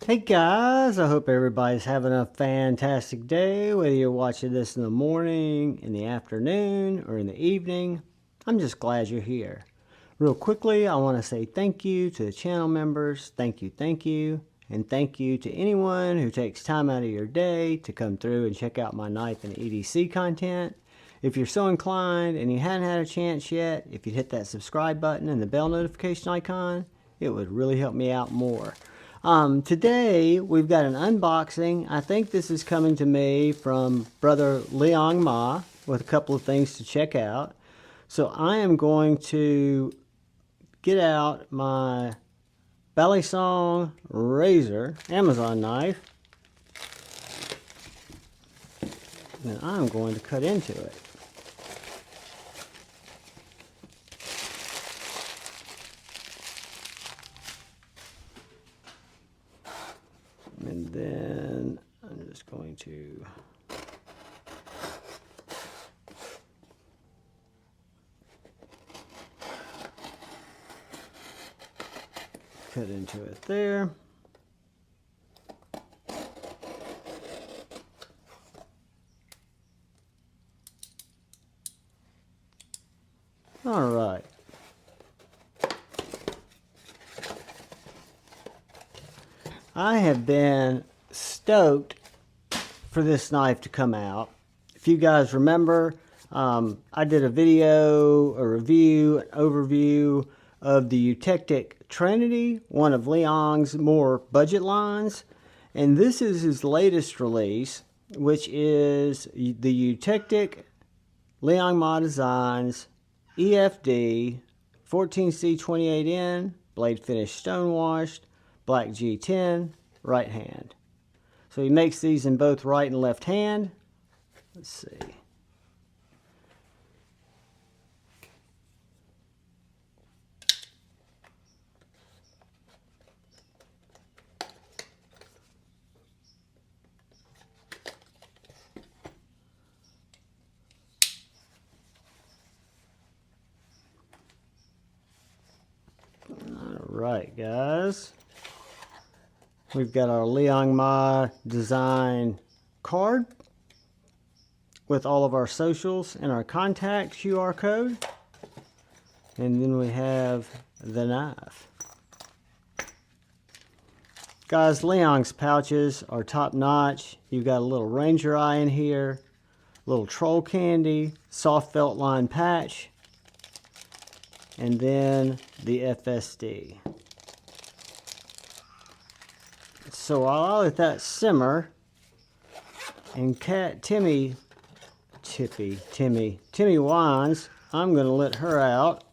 Hey guys, I hope everybody's having a fantastic day, whether you're watching this in the morning, in the afternoon, or in the evening. I'm just glad you're here. Real quickly, I want to say thank you to the channel members. Thank you. And thank you to anyone who takes time out of your day to come through and check out my knife and EDC content. If you're so inclined and you hadn't had a chance yet, if you'd hit that subscribe button and the bell notification icon, it would really help me out more. Today we've got an unboxing. I think this is coming to me from brother Liang Ma with a couple of things to check out. So I am going to get out my Balisong razor Amazon knife, and I'm going to cut into it. And then I'm just going to cut into it there. All right. I have been stoked for this knife to come out. If you guys remember, I did a video, a review, an overview of the Eutektik Trinity, one of Liang's more budget lines. And this is his latest release, which is the Eutektik Liang Ma Designs EFD 14C28N blade finish stonewashed Black G10 right hand. So he makes these in both right and left hand. Let's see. All right, guys. We've got our Liang Ma design card with all of our socials and our contact QR code. And then we have the knife. Guys, Liang's pouches are top notch. You've got a little Ranger eye in here, little troll candy, soft felt line patch, and then the FSD. So I'll let that simmer, and Timmy whines. I'm going to let her out.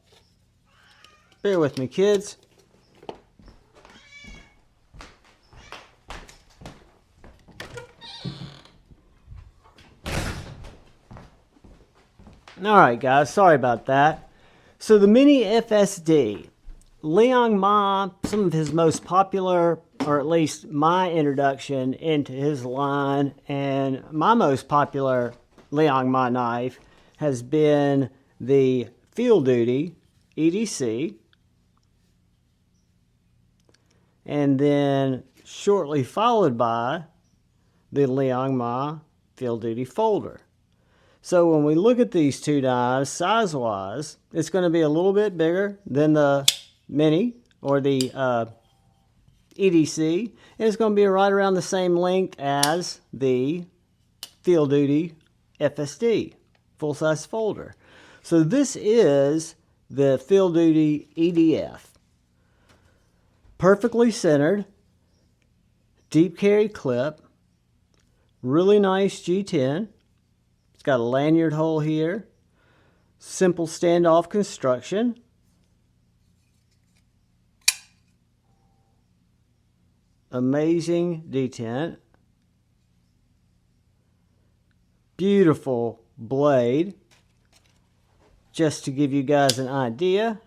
Bear with me, kids. Alright guys, sorry about that. So the Mini FSD. Liang Ma, some of his most popular, or at least my introduction into his line, and my most popular Liang Ma knife has been the Field Duty EDC, and then shortly followed by the Liang Ma Field Duty Folder. So when we look at these two knives, size-wise, it's going to be a little bit bigger than the Mini or the EDC, and it's going to be right around the same length as the Field Duty FSD, full-size folder. So this is the Field Duty EDF. Perfectly centered, deep carried clip, really nice G10. It's got a lanyard hole here, simple standoff construction. Amazing detent. Beautiful blade. Just to give you guys an idea.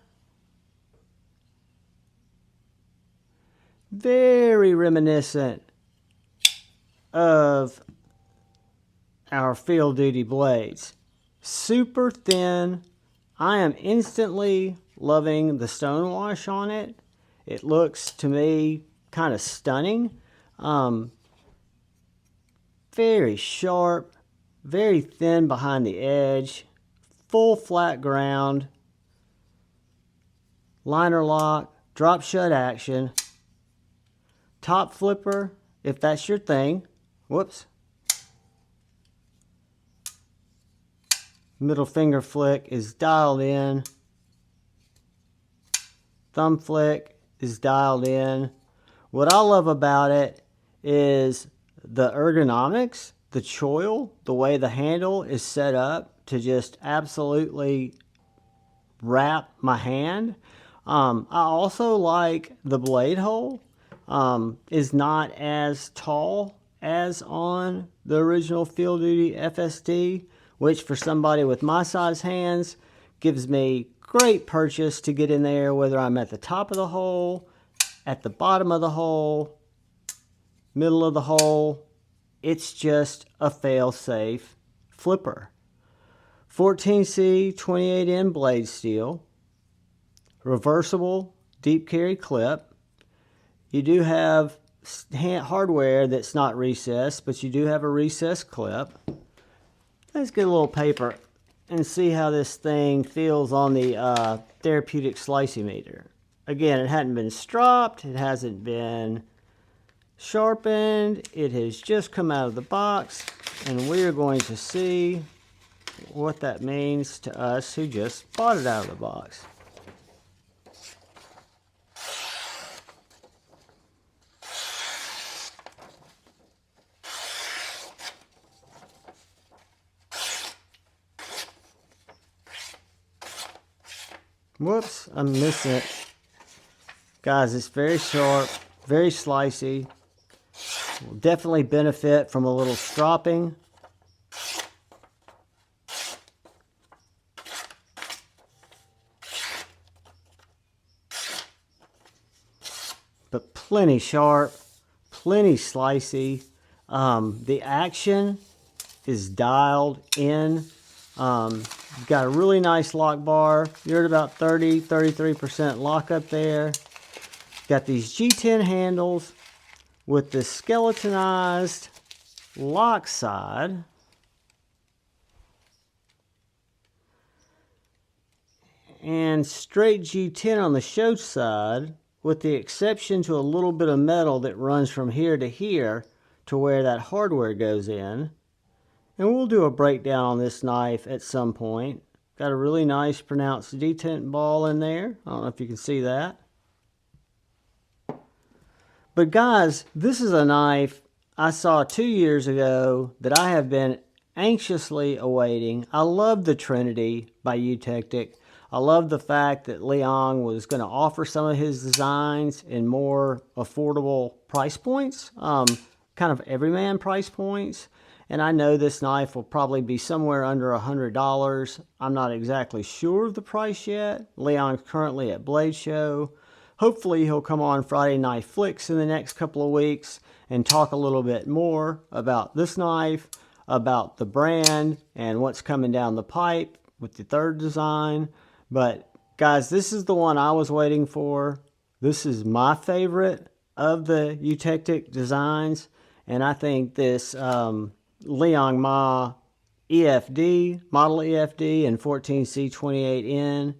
Very reminiscent of our Field Duty blades. Super thin. I am instantly loving the stonewash on it. It looks to me kind of stunning. Very sharp, very thin behind the edge, full flat ground, liner lock, drop shut action, top flipper, if that's your thing. Whoops. Middle finger flick is dialed in. Thumb flick is dialed in. What I love about it is the ergonomics, the choil, the way the handle is set up to just absolutely wrap my hand. I also like the blade hole is not as tall as on the original Field Duty FSD, which for somebody with my size hands gives me great purchase to get in there, whether I'm at the top of the hole, at the bottom of the hole, middle of the hole. It's just a fail-safe flipper. 14C 28N blade steel, reversible deep carry clip. You do have hardware that's not recessed, but you do have a recessed clip. Let's get a little paper and see how this thing feels on the therapeutic sliciometer. Again, it hadn't been stropped, it hasn't been sharpened, it has just come out of the box, and we are going to see what that means to us who just bought it out of the box. Whoops, I'm missing it. Guys, it's very sharp, very slicey. Will definitely benefit from a little stropping. But plenty sharp, plenty slicey. The action is dialed in. You've got a really nice lock bar. You're at about 33% lock up there. Got these G10 handles with this skeletonized lock side. And straight G10 on the show side, with the exception to a little bit of metal that runs from here to here to where that hardware goes in. And we'll do a breakdown on this knife at some point. Got a really nice pronounced detent ball in there. I don't know if you can see that. But guys, this is a knife I saw 2 years ago that I have been anxiously awaiting. I love the Trinity by Eutektik. I love the fact that Leon was going to offer some of his designs in more affordable price points, kind of everyman price points. And I know this knife will probably be somewhere under $100. I'm not exactly sure of the price yet. Leon's currently at Blade Show. Hopefully he'll come on Friday Night Flicks in the next couple of weeks and talk a little bit more about this knife, about the brand, and what's coming down the pipe with the third design. But guys, this is the one I was waiting for. This is my favorite of the Eutektik designs. And I think this Leon Ma EFD, model EFD, and 14C28N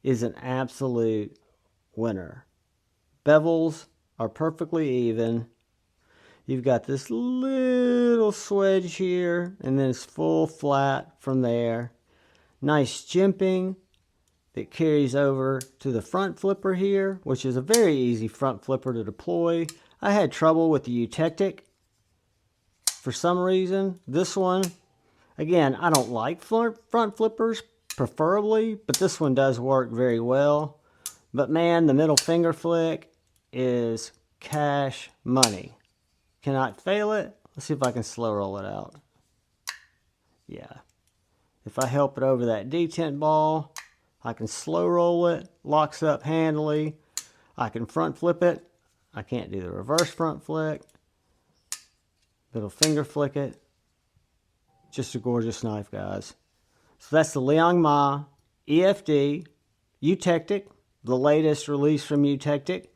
is an absolute winner. Bevels are perfectly even. You've got this little swedge here, and then it's full flat from there. Nice jimping that carries over to the front flipper here, which is a very easy front flipper to deploy. I had trouble with the Eutektik for some reason. This one, again, I don't like front flippers preferably, but this one does work very well. But man, the middle finger flick is cash money. Cannot fail it. Let's see if I can slow roll it out. Yeah. If I help it over that detent ball, I can slow roll it. Locks up handily. I can front flip it. I can't do the reverse front flick. Middle finger flick it. Just a gorgeous knife, guys. So that's the Leon Ma EFD Eutektik, the latest release from Eutektik.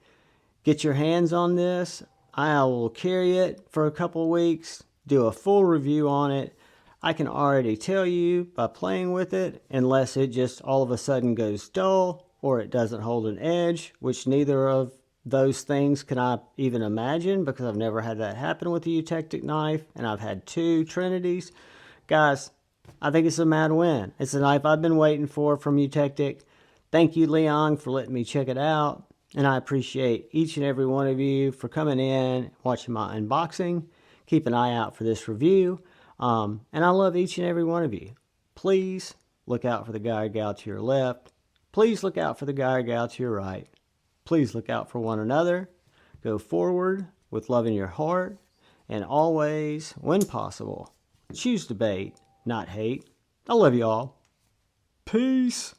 Get your hands on this. I will carry it for a couple of weeks, do a full review on it. I can already tell you by playing with it, unless it just all of a sudden goes dull or it doesn't hold an edge, which neither of those things can I even imagine because I've never had that happen with the Eutektik knife, and I've had 2 Trinities. Guys, I think it's a mad win. It's a knife I've been waiting for from Eutektik. Thank you, Leon, for letting me check it out. And I appreciate each and every one of you for coming in, watching my unboxing. Keep an eye out for this review. And I love each and every one of you. Please look out for the guy or gal to your left. Please look out for the guy or gal to your right. Please look out for one another. Go forward with love in your heart. And always, when possible, choose debate, not hate. I love you all. Peace.